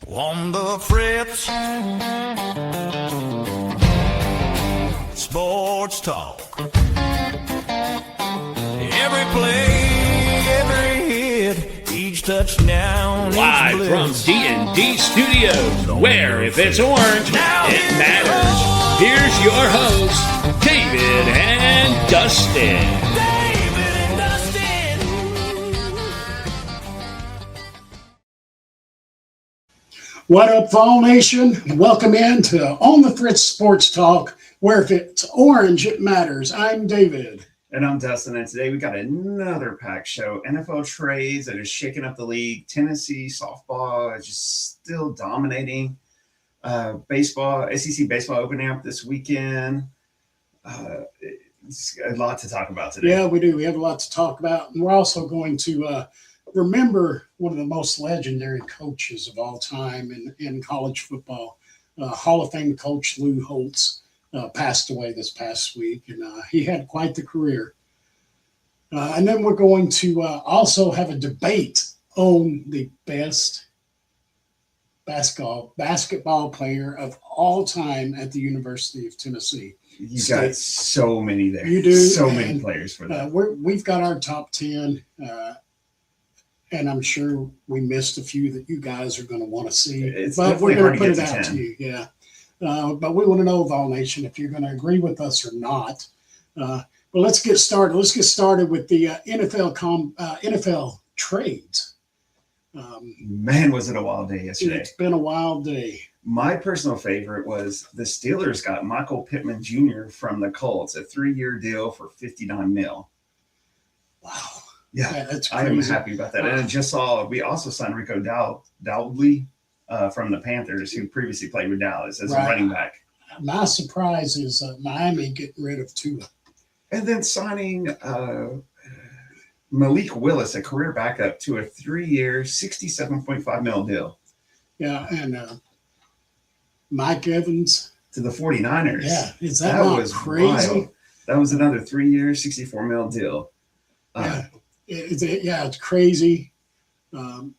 On the Fritz Sports Talk. Every play, every hit, each touchdown. Live from D&D Studios, where if it's orange, it matters. Here's your hosts, David and Dustin. What up, Fall Nation? Welcome in to On the Fritz Sports Talk, where if it's orange, it matters. I'm David. And I'm Dustin, and today we got another packed show. NFL trades that is shaking up the league. Tennessee softball is just still dominating. Baseball, SEC baseball opening up this weekend. It's a lot to talk about today. Yeah, we do. We have a lot to talk about. And we're also going to remember one of the most legendary coaches of all time in college football. Hall of Fame coach Lou Holtz passed away this past week, and he had quite the career. And then we're going to also have a debate on the best basketball player of all time at the University of Tennessee. You got so many there. You do. So many players for that. We've got our top 10. And I'm sure we missed a few that you guys are going to want to see. But we're going to put it out to you, yeah. But we want to know, Vol Nation, if you're going to agree with us or not. But let's get started. Let's get started with the NFL trades. Man, was it a wild day yesterday. It's been a wild day. My personal favorite was the Steelers got Michael Pittman Jr. from the Colts, a 3-year deal for $59 million. Wow. Yeah, that's crazy. I am happy about that. And I just saw we also signed Rico Dowdley from the Panthers, who previously played with Dallas as a running back. My surprise is Miami getting rid of Tua. And then signing Malik Willis, a career backup, to a 3-year, $67.5 million deal. Yeah, and Mike Evans. To the 49ers. Yeah, is that not crazy? Wild. That was another 3-year, $64 million deal. It's crazy. And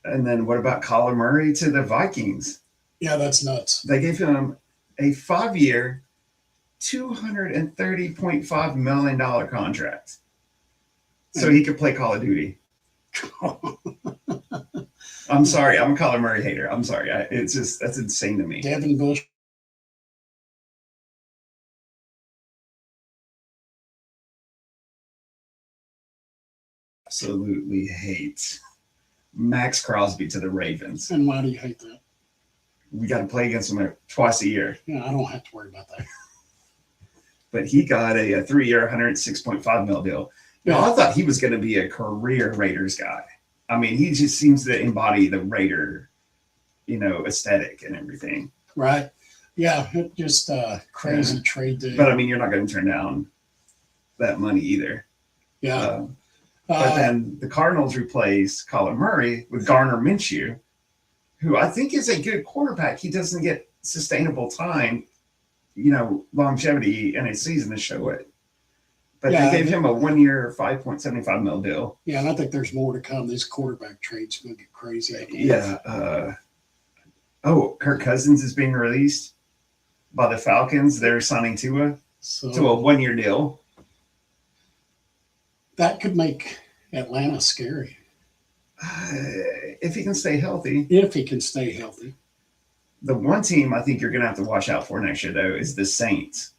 then what about Kyler Murray to the Vikings? Yeah, that's nuts. They gave him a 5-year, $230.5 million contract, so he could play Call of Duty. I'm sorry, I'm a Kyler Murray hater. I'm sorry, that's insane to me. Devin Bush. Absolutely hate Max Crosby to the Ravens. And why do you hate that? We got to play against him twice a year. Yeah, I don't have to worry about that. But he got a 3-year, $106.5 million deal. Yeah. Now, I thought he was going to be a career Raiders guy. I mean, he just seems to embody the Raider, aesthetic and everything. Right. Yeah, just crazy trade deal. But, I mean, you're not going to turn down that money either. Yeah. But then the Cardinals replace Kyler Murray with Gardner Minshew, who I think is a good quarterback. He doesn't get sustainable time, longevity in a season to show it. But they gave him a 1-year, $5.75 million deal. Yeah, and I think there's more to come. These quarterback trades are going to get crazy. Yeah. Kirk Cousins is being released by the Falcons. They're signing Tua to a 1-year deal. That could make Atlanta scary. If he can stay healthy. If he can stay healthy. The one team I think you're going to have to watch out for next year, though, is the Saints.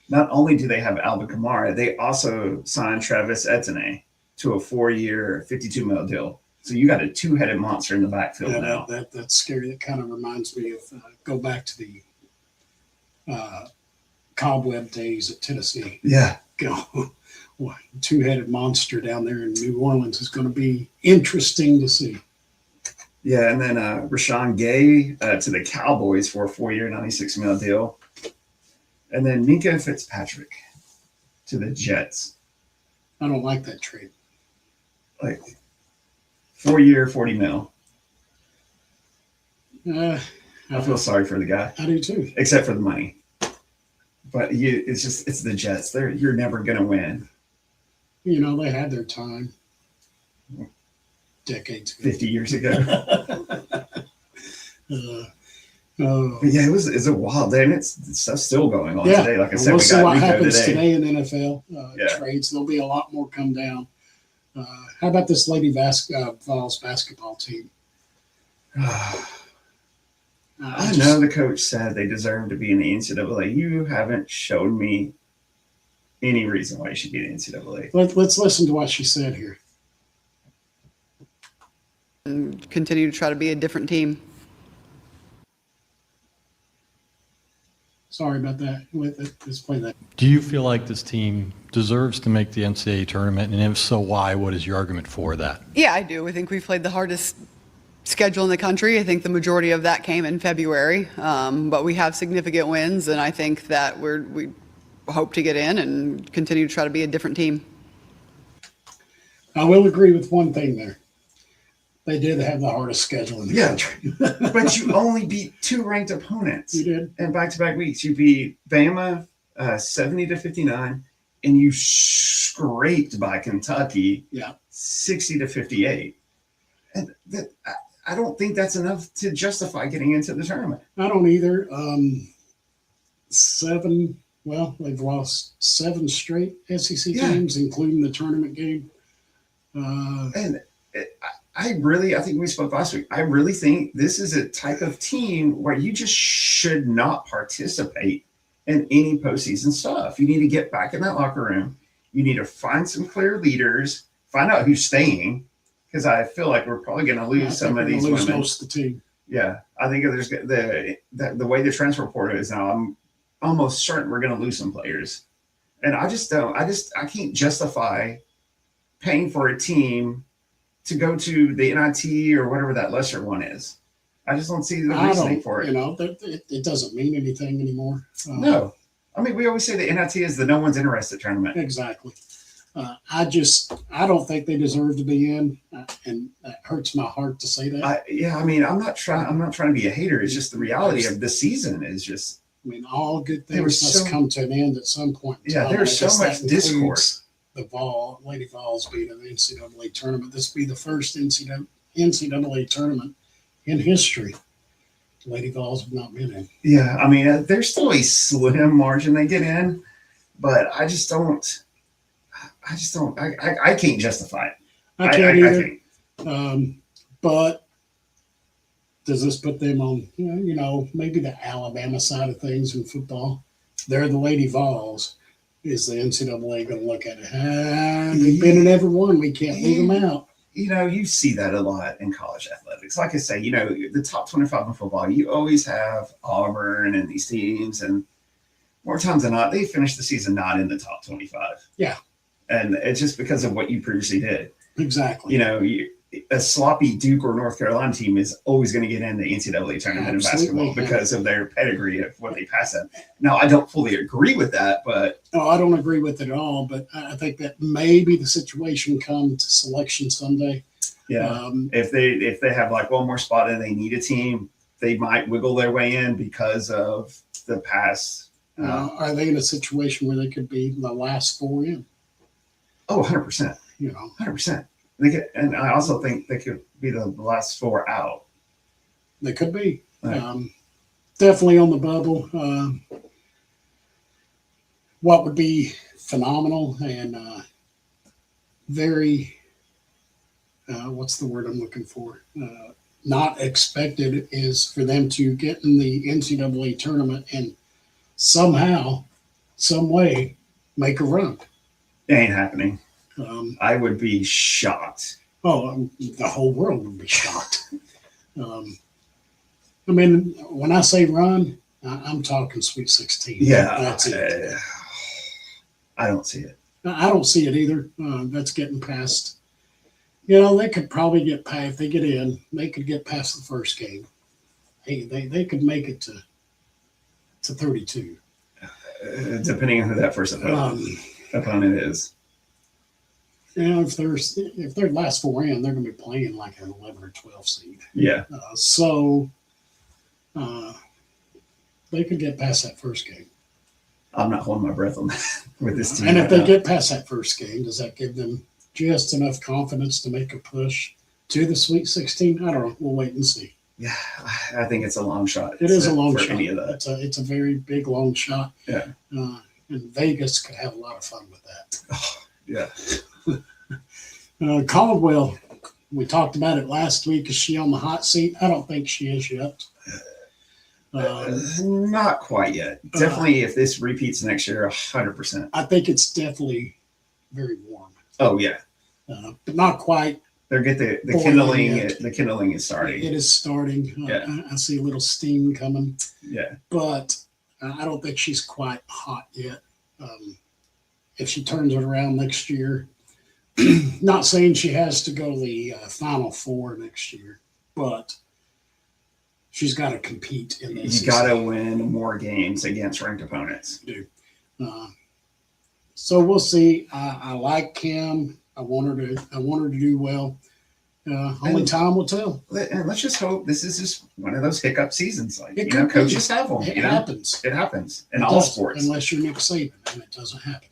Not only do they have Alvin Kamara, they also signed Travis Etienne to a 4-year, $52 million deal. So you got a two-headed monster in the backfield now. That's scary. That kind of reminds me of go back to the cobweb days at Tennessee. Yeah. Two-headed monster down there in New Orleans is going to be interesting to see. Yeah, and then Rashawn Gay to the Cowboys for a 4-year, $96 million deal. And then Minka Fitzpatrick to the Jets. I don't like that trade. Like 4-year, $40 million. I feel sorry for the guy. I do too. Except for the money. But it's the Jets. You're never going to win. They had their time. Decades ago. 50 years ago. But yeah, it's a wild day, and it's stuff still going on Yeah, today. Like I and said, we'll we see got what Rico happens today. today in NFL Yeah. trades. There'll be a lot more come down. How about this Lady Vols basketball team? I know the coach said they deserve to be in the NCAA. You haven't shown me any reason why you should be in the NCAA. Let's listen to what she said here. And continue to try to be a different team. Sorry about that. Let's play that. Do you feel like this team deserves to make the NCAA tournament? And if so, why? What is your argument for that? Yeah, I do. I think we've played the hardest schedule in the country. I think the majority of that came in February, but we have significant wins, and I think that we hope to get in and continue to try to be a different team. I will agree with one thing there. They did have the hardest schedule in the country. But you only beat 2 ranked opponents. You did. In back-to-back weeks. You beat Bama 70-59, and you scraped by Kentucky 60-58. And I don't think that's enough to justify getting into the tournament. I don't either. They've lost 7 straight SEC games, including the tournament game. And I think we spoke last week. I really think this is a type of team where you just should not participate in any postseason stuff. You need to get back in that locker room. You need to find some clear leaders, find out who's staying, because I feel like we're probably going to lose some of these women. Most of the team. Yeah, I think there's the way the transfer portal is now. I'm almost certain we're going to lose some players, and I can't justify paying for a team to go to the NIT or whatever that lesser one is. I just don't see the reasoning for it. It doesn't mean anything anymore. No, I mean we always say the NIT is the no one's interested tournament. Exactly. I don't think they deserve to be in, and that hurts my heart to say that. I'm not trying to be a hater. It's just the reality of the season is just. I mean, all good things must come to an end at some point. There's so much discourse. The Lady Vols being in the NCAA tournament. This will be the first NCAA tournament in history Lady Vols have not been in. Yeah, I mean, there's still a slim margin they get in, but I can't justify it. I can't either. But does this put them on, maybe the Alabama side of things in football? They're the Lady Vols. Is the NCAA going to look at it? They've been in every one. We can't leave them out. You see that a lot in college athletics. Like I say, the top 25 in football, you always have Auburn and these teams, and more times than not, they finish the season not in the top 25. Yeah. And it's just because of what you previously did. Exactly. A sloppy Duke or North Carolina team is always going to get in the NCAA tournament in basketball because of their pedigree of what they pass at. Now, I don't fully agree with that, but no, I don't agree with it at all. But I think that maybe the situation come to selection Sunday. Yeah, if they have like one more spot and they need a team, they might wiggle their way in because of the past. Are they in a situation where they could be the last 4 in? Oh, 100%. 100%. And I also think they could be the last 4 out. They could be. Right. Definitely on the bubble. What would be phenomenal and very, what's the word I'm looking for? Not expected is for them to get in the NCAA tournament and somehow, some way, make a run. It ain't happening. I would be shocked. Oh, the whole world would be shocked. I mean, when I say run, I'm talking Sweet 16. Yeah, that's it. I don't see it. I don't see it either. That's getting past. They could probably get past. If they get in, they could get past the first game. Hey, they could make it to 32. Depending on who that first opponent is. If they're last 4 in, they're going to be playing like an 11 or 12 seed. Yeah. So they could get past that first game. I'm not holding my breath on that with this team. And if they get past that first game, does that give them just enough confidence to make a push to the Sweet 16? I don't know. We'll wait and see. Yeah, I think it's a long shot. It is a long for shot. any of that. It's a very big long shot. Yeah. And Vegas could have a lot of fun with that. Yeah. Caldwell, we talked about it last week. Is she on the hot seat? I don't think she is yet. Not quite yet. Definitely, if this repeats next year, 100%. I think it's definitely very warm, Oh yeah, but not quite. they're get the Boy, kindling. yeah. The kindling is starting. It is starting. Yeah. I see a little steam coming, Yeah, but I don't think she's quite hot yet. If she turns it around next year, not saying she has to go the Final Four next year, but she's got to compete in this. you got to win more games against ranked opponents. So we'll see. I like Kim. I want her to do well. Only time will tell. And let's just hope this is just one of those hiccup seasons. Like It could be. coaches have them. It happens. It happens in It all does, sports. unless you're Nick Saban, and it doesn't happen.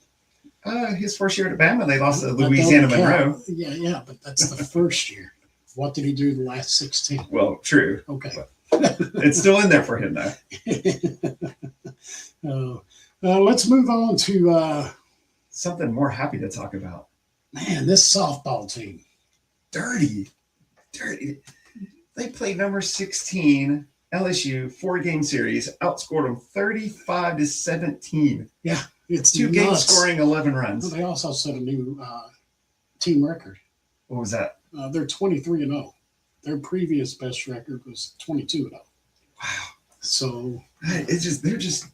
His first year at Bama, they lost to That Louisiana don't count. Monroe. Yeah, but that's the first year. What did he do the last 16? Well, true. Okay. It's still in there for him though. Let's move on to Something more happy to talk about. this softball team. Dirty. They played number 16 LSU 4-game series, outscored them 35-17. Yeah, it's 2 games nuts. scoring 11 runs. They also set a new team record. What was that? They're 23-0. Their previous best record was 22-0. Wow. So They're just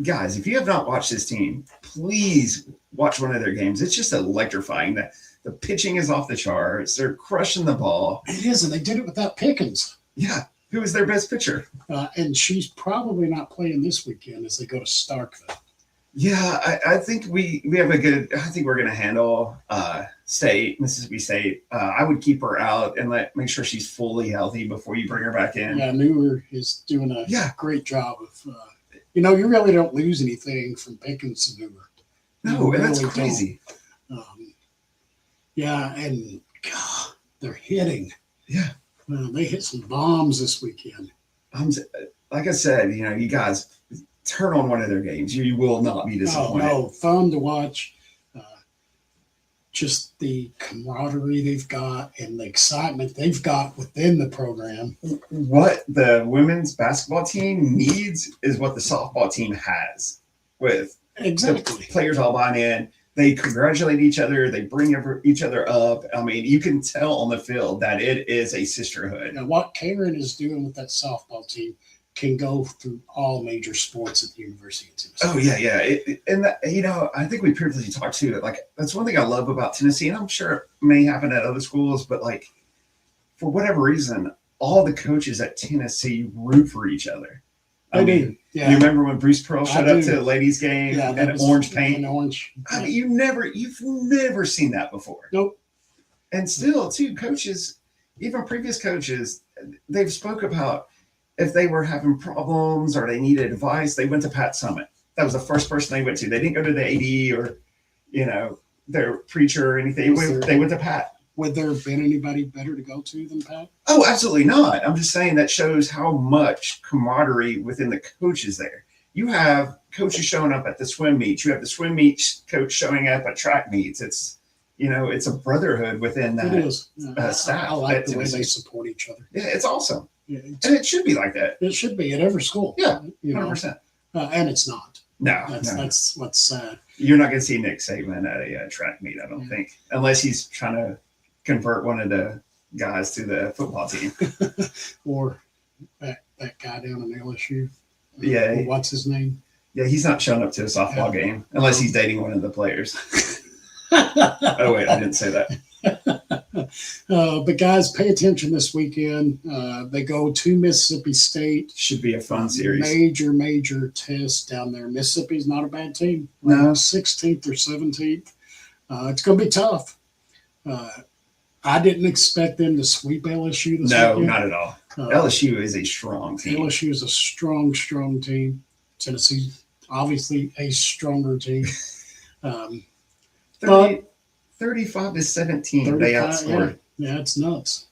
guys, if you have not watched this team, please watch one of their games. It's just electrifying. The pitching is off the charts. They're crushing the ball. it is, and they did it without Pickens. Yeah. Who is their best pitcher? And she's probably not playing this weekend as they go to Starkville. Yeah, I think we have a good. I think we're going to handle Mississippi State. I would keep her out and make sure she's fully healthy before you bring her back in. Yeah, Newer is doing a Yeah. great job of. You really don't lose anything from Pickens to Newer. No, You that's really crazy. Yeah, and God, they're hitting. Yeah. They hit some bombs this weekend. Like I said, you guys turn on one of their games. You will not be disappointed. No, fun to watch. Just the camaraderie they've got and the excitement they've got within the program. What the women's basketball team needs is what the softball team has, with Exactly. the players all buying in. They congratulate each other. They bring each other up. I mean, you can tell on the field that it is a sisterhood. Now, what Karen is doing with that softball team can go through all major sports at the University of Tennessee. Oh yeah. I think we previously talked to it. Like, that's one thing I love about Tennessee, and I'm sure it may happen at other schools, but like, for whatever reason, all the coaches at Tennessee root for each other. I mean, Yeah. you remember when Bruce Pearl showed up do. to the ladies' game Yeah, and orange paint? And orange. I mean, you've never seen that before. Nope. And still, too, coaches, even previous coaches, they've spoke about if they were having problems or they needed advice, they went to Pat Summit. That was the first person they went to. They didn't go to the AD or, their preacher or anything. They went to Pat. Would there have been anybody better to go to than Pat? Oh, absolutely not. I'm just saying that shows how much camaraderie within the coaches there. You have coaches showing up at the swim meets. You have the swim meet coach showing up at track meets. It's, it's a brotherhood within that. It is. Staff I like at the way Tennessee. they support each other. Yeah, it's awesome. Yeah, And it should be like that. it should be at every school. Yeah, You know, 100%. and it's not. No, That's what's sad. you're not going to see Nick Saban at a track meet, I don't think, unless he's trying to convert one of the guys to the football team. Or that guy down in LSU. Yeah. What's his name? Yeah, he's not showing up to a softball game unless he's dating one of the players. Oh, wait, I didn't say that. But guys, pay attention this weekend. They go to Mississippi State. Should be a fun series. Major test down there. Mississippi's not a bad team. No. 16th or 17th. It's going to be tough. I didn't expect them to sweep LSU this No, weekend. not at all. LSU is a strong team. LSU is a strong team. Tennessee, obviously, a stronger team. 35-17, they outscored. Yeah, it's nuts.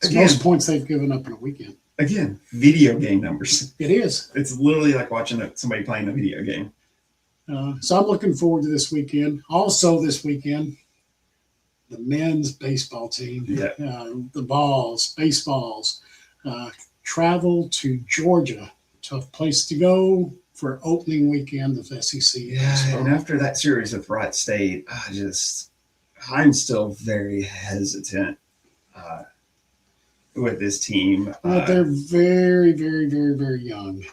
It's the most points they've given up in a weekend. Again, video game numbers. It is. It's literally like watching somebody playing a video game. So I'm looking forward to this weekend. Also this weekend, the men's baseball team, the Vols, baseballs, travel to Georgia. Tough place to go for opening weekend of SEC. Yeah, and after that series with Wright State, I'm still very hesitant with this team. They're very, very, very, very young.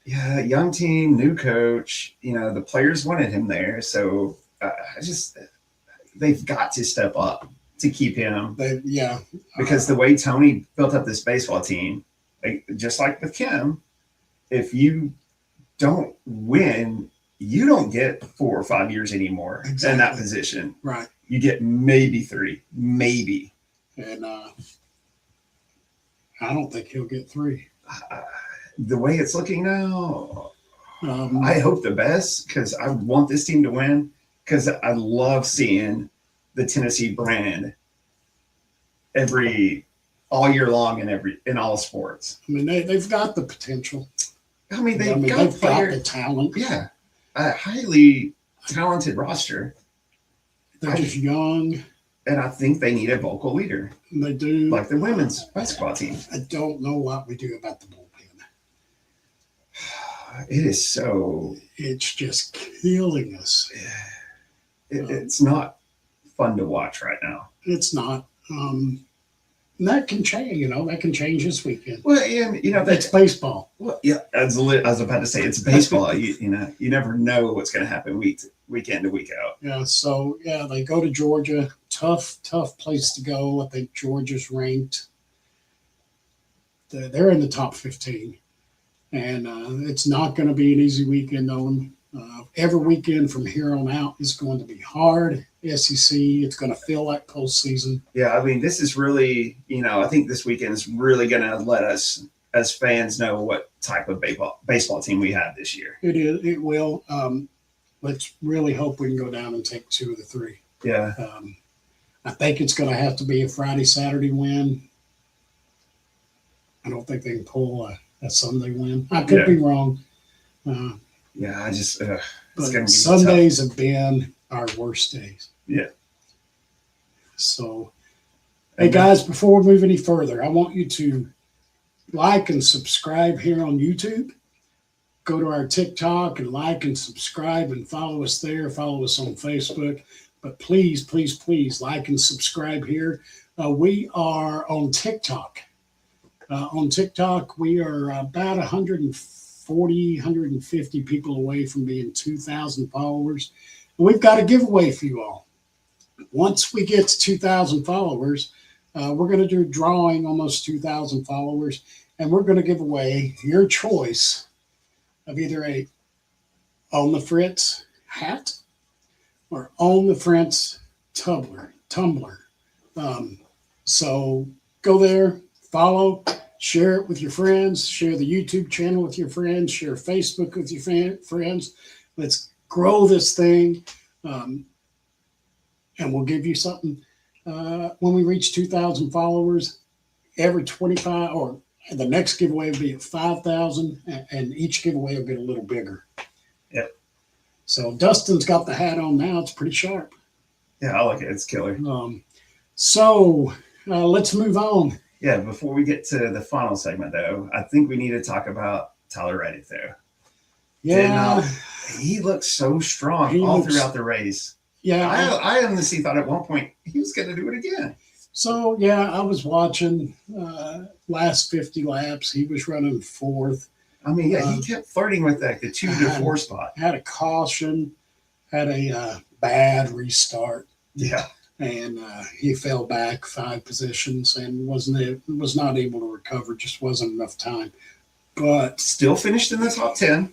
Young team, new coach. The players wanted him there, so they've got to step up to keep him. Because the way Tony built up this baseball team, just like with Kim, if you don't win, you don't get 4 or 5 years anymore in that position. Right. You get maybe 3, maybe. And I don't think he'll get 3. The way it's looking now, I hope the best because I want this team to win because I love seeing the Tennessee brand all year long in all sports. I mean, they've got the potential. I mean, they've got got the talent. Yeah, a highly talented roster. They're just young. And I think they need a vocal leader. They do. Like the women's basketball team. I don't know what we do about the bullpen. It is so. It's just killing us. It's not fun to watch right now. It's not. And that can change, that can change this weekend. Well, and it's baseball. Well, yeah, I was about to say it's baseball. you never know what's going to happen week in to week out. Yeah. So they go to Georgia. Tough place to go. I think Georgia's ranked. They're in the top 15, and it's not going to be an easy weekend on them. Every weekend from here on out is going to be hard. SEC, it's going to feel like postseason. Yeah, I mean, this is really, I think this weekend is really going to let us as fans know what type of baseball team we have this year. It is. It will. Let's really hope we can go down and take 2 of the 3. Yeah. I think it's going to have to be a Friday, Saturday win. I don't think they can pull a Sunday win. I could be wrong. I just but Sundays have been our worst days. Yeah. So, hey guys, before we move any further, I want you to like and subscribe here on YouTube. Go to our TikTok and like and subscribe and follow us there. Follow us on Facebook. But please, please, please like and subscribe here. We are on TikTok. On TikTok, we are about 140, 150 people away from being 2,000 followers. And we've got a giveaway for you all. Once we get to 2,000 followers, we're going to do a drawing, almost 2,000 followers, and we're going to give away your choice of either a On the Fritz hat or On the Fritz tumbler. So go there, follow, share it with your friends, share the YouTube channel with your friends, share Facebook with your friends. Let's grow this thing, and we'll give you something. When we reach 2,000 followers, every 25 or the next giveaway will be at 5,000, and each giveaway will get a little bigger. Yep. So Dustin's got the hat on now. It's pretty sharp. Yeah, I like it. It's killer. So let's move on. Yeah, before we get to the final segment, though, I think we need to talk about Tyler Reddick, though. Yeah. He looked so strong throughout the race. Yeah. I honestly thought at one point he was going to do it again. So, I was watching last 50 laps. He was running 4th. I mean, he kept flirting with the 2 to 4 spot. Had a caution, had a bad restart. Yeah. And he fell back 5 positions and was not able to recover. Just wasn't enough time. But still finished in the top 10.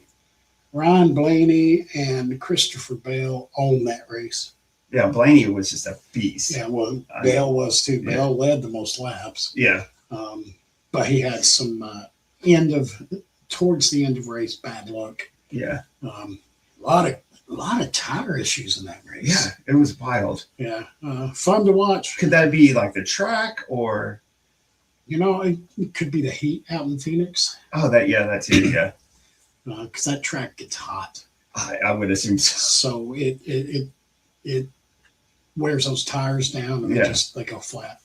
Ryan Blaney and Christopher Bell owned that race. Yeah, Blaney was just a beast. Yeah, well, Bell was too. Yeah. Bell led the most laps. Yeah. But he had some towards the end of race bad luck. Yeah. A lot of tire issues in that race. Yeah, it was wild. Yeah, fun to watch. Could that be like the track or It could be the heat out in Phoenix Oh, that too. Yeah, because that track gets hot. I would assume so. So it wears those tires down and Yeah. they go flat.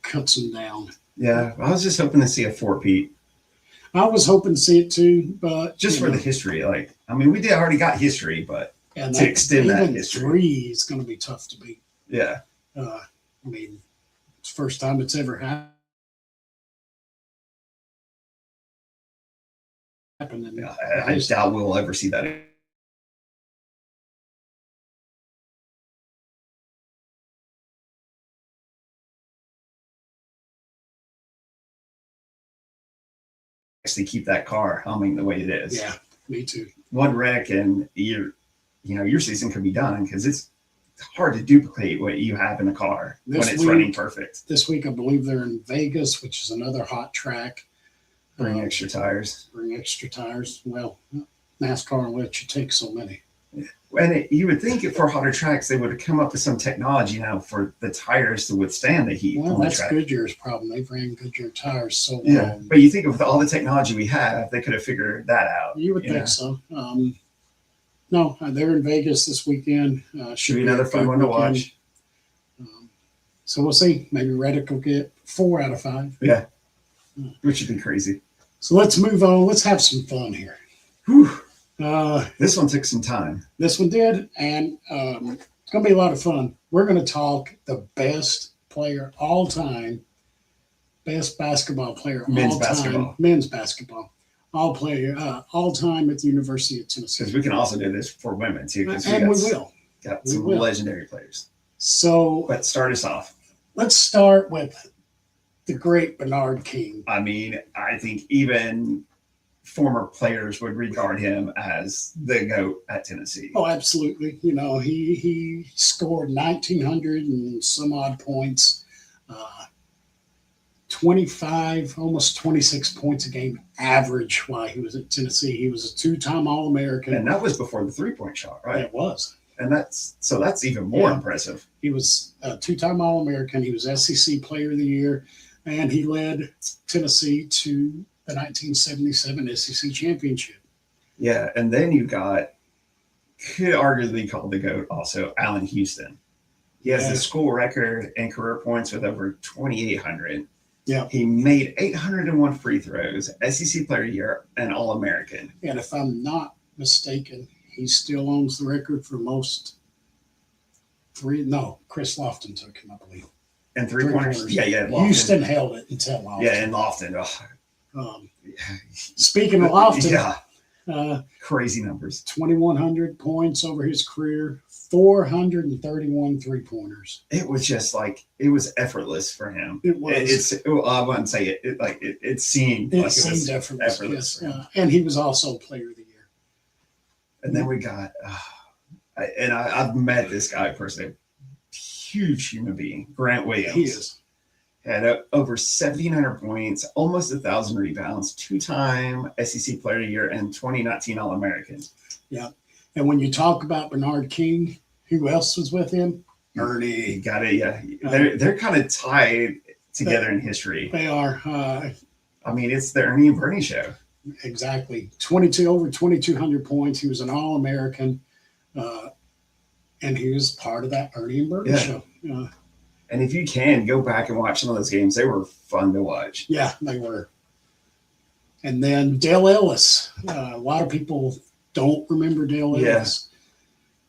Cuts them down. Yeah, I was just hoping to see a four-peat. I was hoping to see it too, but Just for the history. We already got history, but and to extend that even history. 3 is going to be tough to beat. Yeah. It's the first time it's ever happened. And I doubt we'll ever see that. Actually keep that car humming the way it is. Yeah, me too. One wreck and your season could be done because it's hard to duplicate what you have in a car when it's running perfect. This week, I believe they're in Vegas, which is another hot track. Bring extra tires. Well, NASCAR will let you take so many. And you would think for hotter tracks, they would have come up with some technology now for the tires to withstand the heat. Well, on the that's track. Goodyear's problem. They've ran Goodyear tires so long. Yeah, but you think with all the technology we have, they could have figured that out. You would think so. No, they're in Vegas this weekekend. Should be another fun one to watch. So we'll see. Maybe Reddick will get 4 out of 5. Yeah, which would be crazy. So let's move on. Let's have some fun here. Whew. This one took some time. This one did, and it's going to be a lot of fun. We're going to talk the best player all time, best basketball player Men's all basketball. time, men's basketball, all time at the University of Tennessee. Because we can also do this for women too. And we will. Got We some will. legendary players. So But start us off. let's start with the great Bernard King. I think even former players would regard him as the GOAT at Tennessee. Oh, absolutely. He scored 1,900 and some odd points, 25, almost 26 points a game average while he was at Tennessee. He was a 2-time All-American. And that was before the three-point shot, right? It was. And that's even more Yeah. impressive. He was a 2-time All-American. He was SEC Player of the Year, and he led Tennessee to the 1977 SEC Championship. Yeah, and then you got, could arguably called the GOAT also, Allen Houston. He has the school record in career points with over 2,800. Yeah. He made 801 free throws, SEC Player of the Year, and All-American. And if I'm not mistaken, he still owns the record for most Chris Lofton took him, I believe. And three-pointers. Yeah, Lofton. Houston held it until Lofton. Yeah, and Lofton. Speaking of Lofton, Yeah, crazy numbers. 2,100 points over his career, 431 three-pointers. It was just it was effortless for him. It was. I wouldn't say it. It seemed It like it seemed was effortless. for him. And he was also Player of the Year. And then we got, I've met this guy personally, huge human being, Grant Williams. He is. Had over 1,700 points, almost 1,000 rebounds, 2-time SEC Player of the Year, and 2019 All-American. Yeah. And when you talk about Bernard King, who else was with him? Ernie. Got it, yeah. They're kind of tied together in history. They are. It's the Ernie and Bernie show. Exactly. Over 2,200 points. He was an All-American. And he was part of that Ernie and Bernie show. And if you can, go back and watch some of those games. They were fun to watch. Yeah, they were. And then Dale Ellis. A lot of people don't remember Dale Ellis.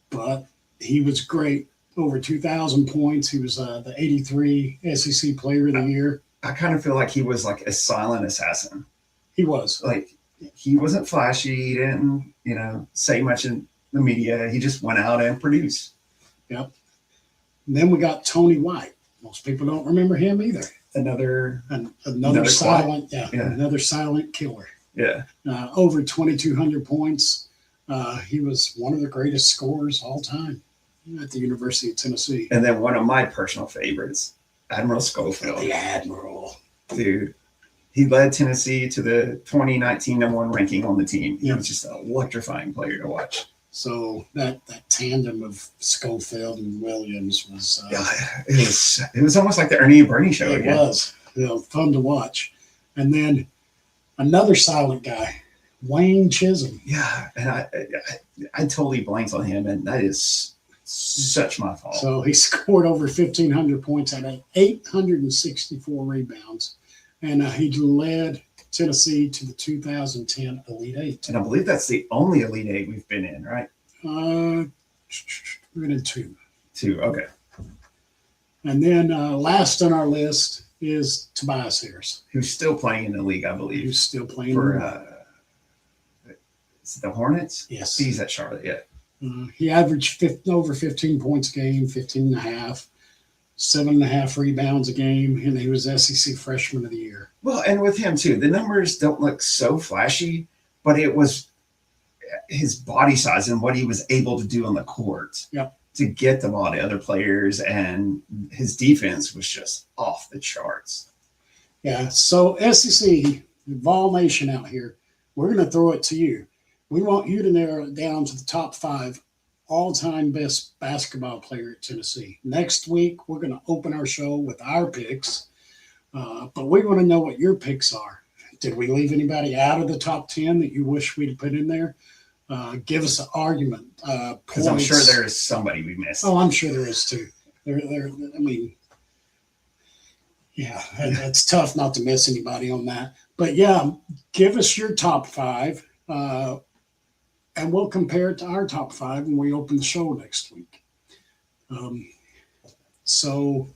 But he was great. Over 2,000 points. He was the 83 SEC Player of the Year. I kind of feel like he was like a silent assassin. He was. He wasn't flashy. He didn't, say much in the media. He just went out and produced. Yep. And then we got Tony White. Most people don't remember him either. Another silent, another silent killer. Yeah. Over 2,200 points. He was one of the greatest scorers all time at the University of Tennessee. And then one of my personal favorites, Admiral Schofield. The Admiral. Dude, he led Tennessee to the 2019 #1 ranking on the team. He Yep. was just an electrifying player to watch. So that tandem of Schofield and Williams was It was almost like the Ernie and Bernie show it again. was. fun to watch. And then another silent guy, Wayne Chisholm. Yeah, and I totally blanked on him, and that is such my fault. So he scored over 1,500 points and 864 rebounds, and he led Tennessee to the 2010 Elite Eight. And I believe that's the only Elite Eight we've been in, right? We're in two. Two, okay. And then last on our list is Tobias Harris, Who's still playing in the league, I believe. who's still playing. For is it the Hornets? Yes. He's at Charlotte, yeah. He averaged over 15 points a game, 15 and a half, 7.5 rebounds a game, and he was SEC Freshman of the Year. Well, and with him too, the numbers don't look so flashy, but it was his body size and what he was able to do on the court. Yep. To get the ball to other players, and his defense was just off the charts. Yeah, so SEC, Vol Nation out here, we're going to throw it to you. We want you to narrow it down to the top 5 all-time best basketball player at Tennessee. Next week, we're going to open our show with our picks, but we want to know what your picks are. Did we leave anybody out of the top 10 that you wish we'd put in there? Give us an argument. Because I'm sure there is somebody we missed. Oh, I'm sure there is too. I mean, yeah, it's tough not to miss anybody on that. But yeah, give us your top 5, and we'll compare it to our top 5 when we open the show next week. So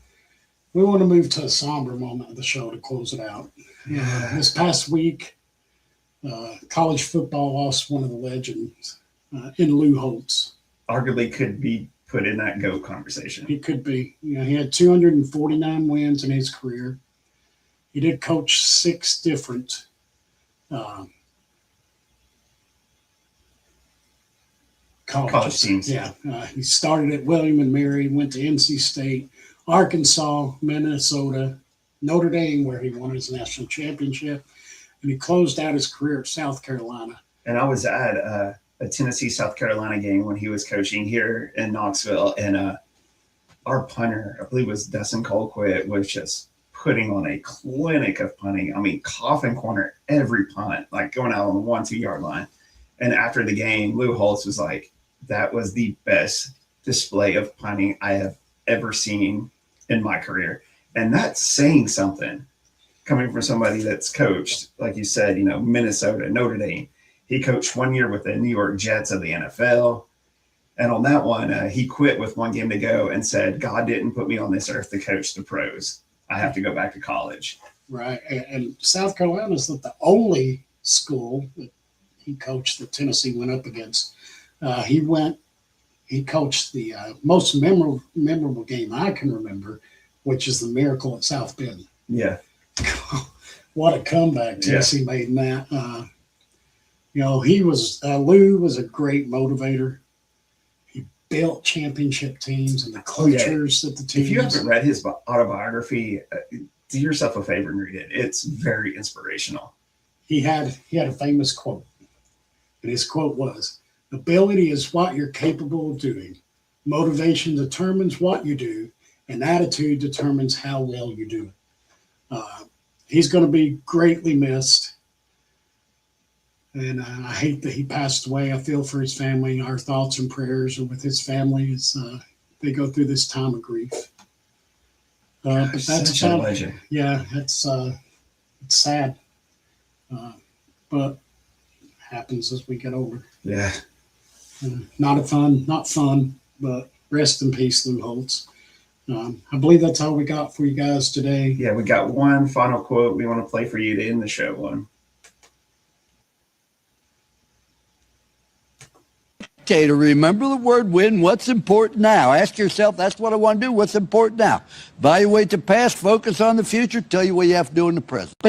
we want to move to a somber moment of the show to close it out. This past week, college football lost one of the legends in Lou Holtz. Arguably could be put in that GOAT conversation. He could be. He had 249 wins in his career. He did coach 6 different college teams. Yeah. He started at William and Mary, went to NC State, Arkansas, Minnesota, Notre Dame, where he won his national championship, and he closed out his career at South Carolina. And I was at a Tennessee-South Carolina game when he was coaching here in Knoxville, and our punter, I believe it was Dustin Colquitt, was just putting on a clinic of punting. I mean, coffin corner every punt, like going out on the 1-2 yard line. And after the game, Lou Holtz was like, that was the best display of punting I have ever seen in my career. And that's saying something coming from somebody that's coached, like you said, Minnesota, Notre Dame. He coached 1 year with the New York Jets of the NFL. And on that one, he quit with 1 game to go and said, God didn't put me on this earth to coach the pros. I have to go back to college. Right. And South Carolina is not the only school that he coached that Tennessee went up against. He coached the most memorable game I can remember, which is the Miracle at South Bend. Yeah. What a comeback Tennessee made in that. Lou was a great motivator. He built championship teams and the cultures that the teams. If you haven't read his autobiography, do yourself a favor and read it. It's very inspirational. He had a famous quote, and his quote was, "Ability is what you're capable of doing. Motivation determines what you do, and attitude determines how well you do it." He's going to be greatly missed. And I hate that he passed away. I feel for his family. Our thoughts and prayers are with his family as they go through this time of grief. But that's such a legend. Yeah, it's sad. But happens as we get older. Yeah. Not fun, but rest in peace, Lou Holtz. I believe that's all we got for you guys today. Yeah, we got one final quote we want to play for you to end the show on. Okay, to remember the word win, what's important now? Ask yourself, that's what I want to do. What's important now? Evaluate the past, focus on the future, tell you what you have to do in the present.